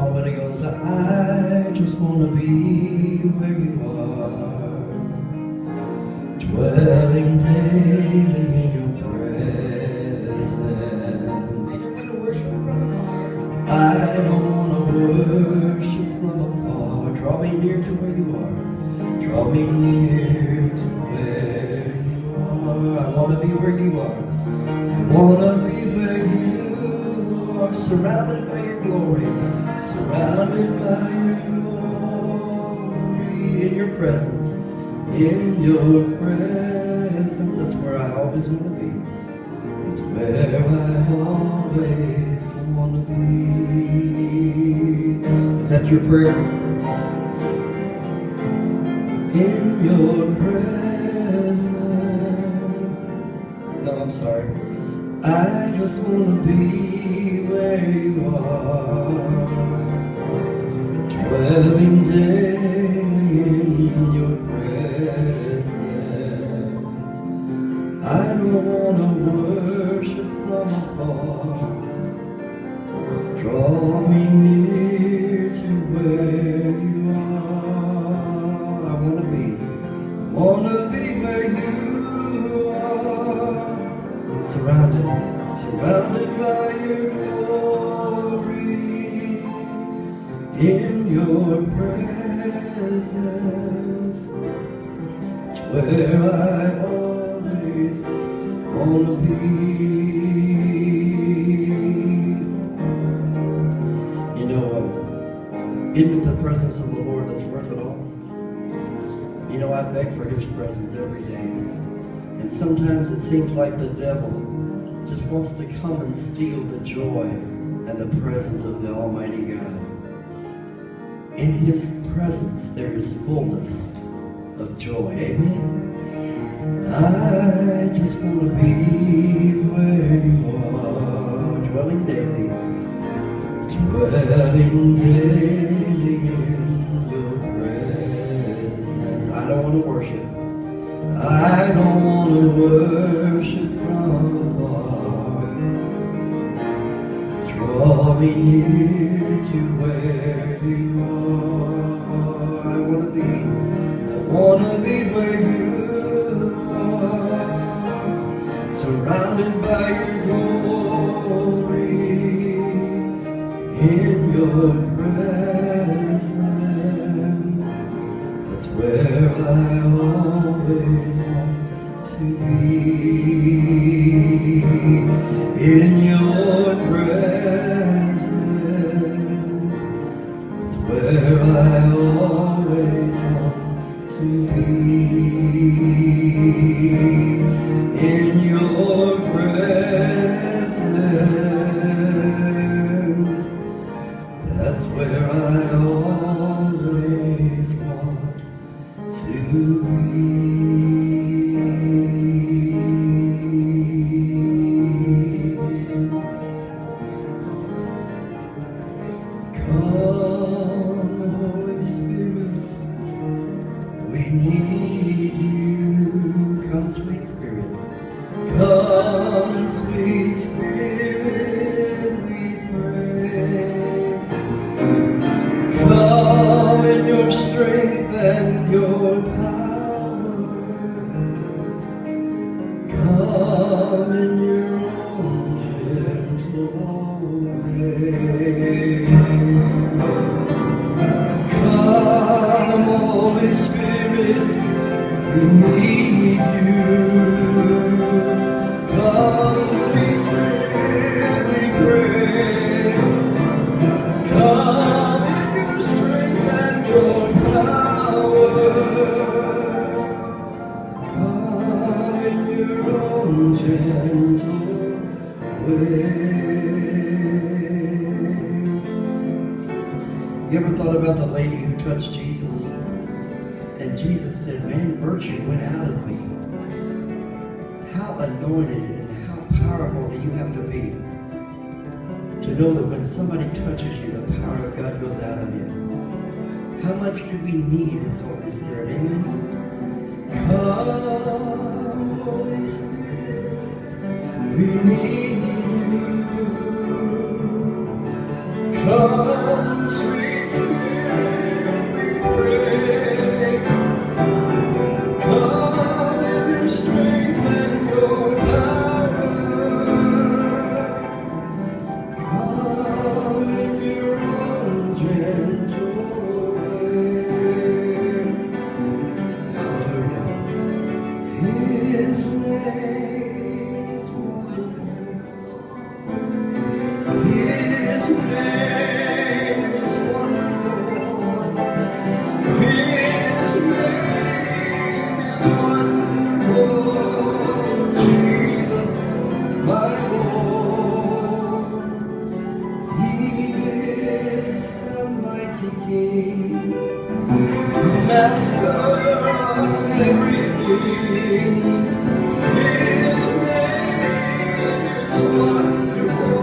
song, but it goes, I just want to be where you are, dwelling daily in your presence. I don't want to worship from afar. I don't want to worship from afar. Draw me near to where you are. Draw me near to where you are. I want to be where you are. I want to be where you are. Surrounded by your glory. Surrounded by your glory. In your presence. In your presence. That's where I always want to be. It's where I always want to be. Is that your prayer? In your presence. No, I'm sorry. I just want to be where you are, dwelling daily in your presence. I don't want to worship from afar. Draw me near to where you are. I want to be where you are. Surrounded by your glory. In your presence. It's where I always want to be. You know, isn't it the presence of the Lord that's worth it all? You know, I beg for His presence every day. And sometimes it seems like the devil just wants to come and steal the joy and the presence of the Almighty God. In His presence there is fullness of joy. Amen. I just want to be where you are, dwelling daily in your presence. I don't want to worship. I don't want to worship from afar. Draw me near to where you are. I want to be where you are, surrounded by your glory, in your presence. That's where I always want to be. In your presence. That's where I always want to be. In your presence. That's where I always want to be. Come, Holy Spirit, we need you. Come, sweet Spirit. Come, sweet Spirit, we pray. Come in your strength and your power. Come in your own gentle way. Come, Holy Spirit, we need you. Come, sweet Spirit, we pray. Come in your strength and your power. Come in your own gentle way. You ever thought about the lady who touched Jesus? And Jesus said, man, virtue went out of me. How anointed and how powerful do you have to be to know that when somebody touches you, the power of God goes out of you? How much do we need His Holy Spirit? Amen? Come, Holy Spirit, we need you. Come, sweet Spirit, we pray. Come in your strength and your power. Come in your gentle way. His name is wonderful. His name is wonderful. His name is wonderful. Jesus, my Lord. He is the mighty King, Master of everything. His name is wonderful.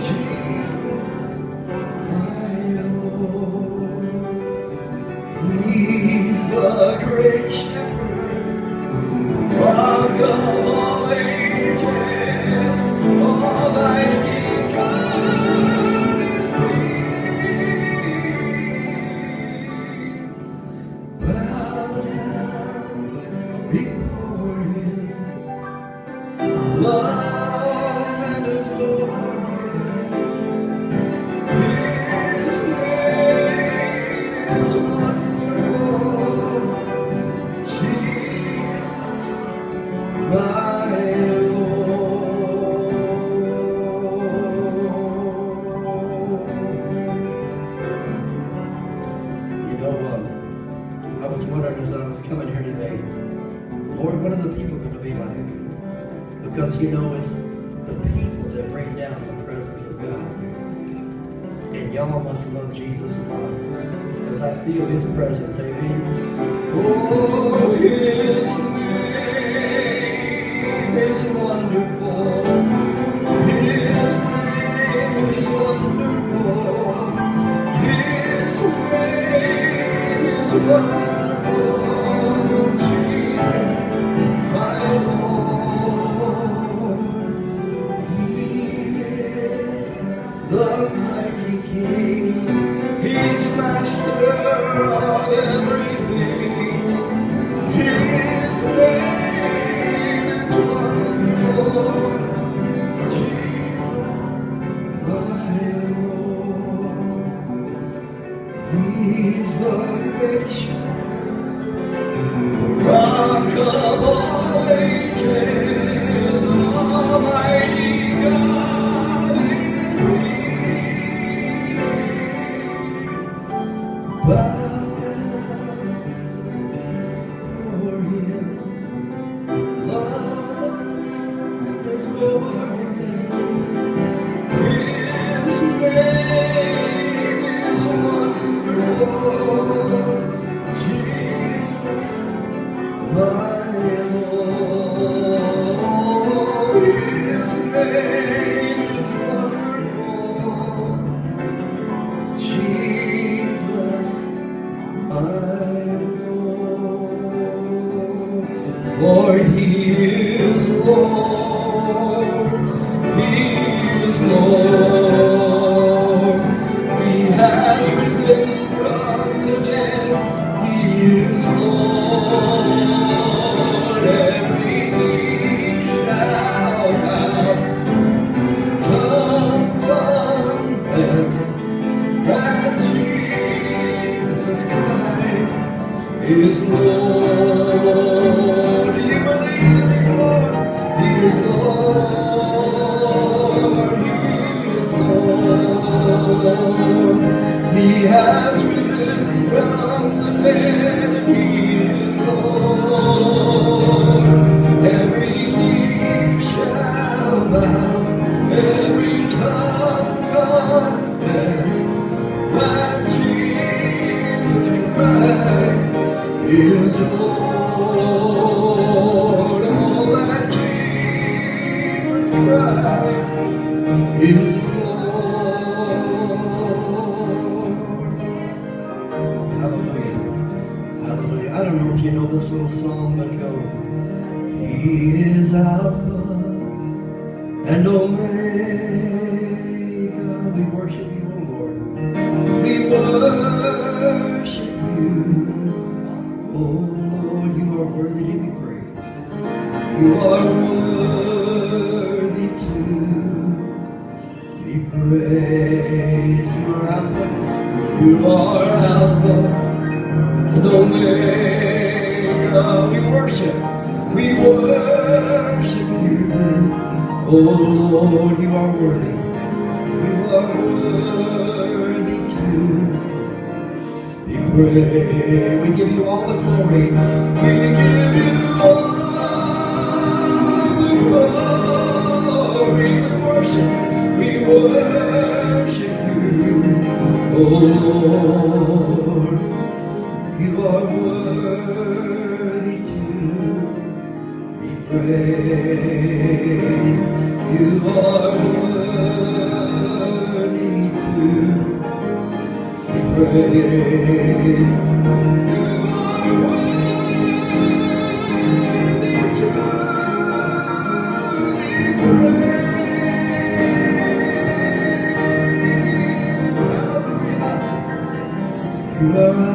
Jesus, my Lord. He's the great shepherd, rock of all ages, almighty God is He. Bow down before Him, love and adore Him. His name is wonderful. Jesus, my Lord. You know, I was wondering as I was coming here today, Lord, what are the people going to be like? Because you know, it's the people that bring down the presence of God. And y'all must love Jesus a lot, because I feel His presence, amen. Oh, His name is wonderful. His name is wonderful. His name is wonderful. Jesus, my Lord. He is the mighty King. He's master of everything. His name is wonderful. Jesus, my Lord. He's the great shepherd, rock of all ages, almighty God is He. Bow down before Him, love and adore Him. His name is wonderful. Jesus, my Lord. His name is wonderful. Jesus, my Lord. Lord, He is Lord. He is Lord. He has risen from the dead. He is Lord. Every knee shall bow. Tongue confess that Jesus Christ is Lord. Do you believe He's Lord? He is Lord. He is Lord. He has risen from the dead. He is Lord. Every knee shall bow. Every tongue confess that Jesus Christ is Lord. Oh, that Jesus Christ is Lord. Hallelujah. Hallelujah. I don't know if you know this little song, but go. He is Alpha and Omega. We worship you, O Lord. worship you. Oh Lord, you are worthy to be praised. You are worthy to be praised. You are Alpha. You are Alpha and Omega. We worship. We worship you. Oh Lord, you are worthy. You are worthy to be praised. We give you all the glory. We give you all the glory. We worship. We worship you. Oh Lord, you are worthy to be praised. You are worthy to be praised. You are worthy to be praised. Hallelujah. You are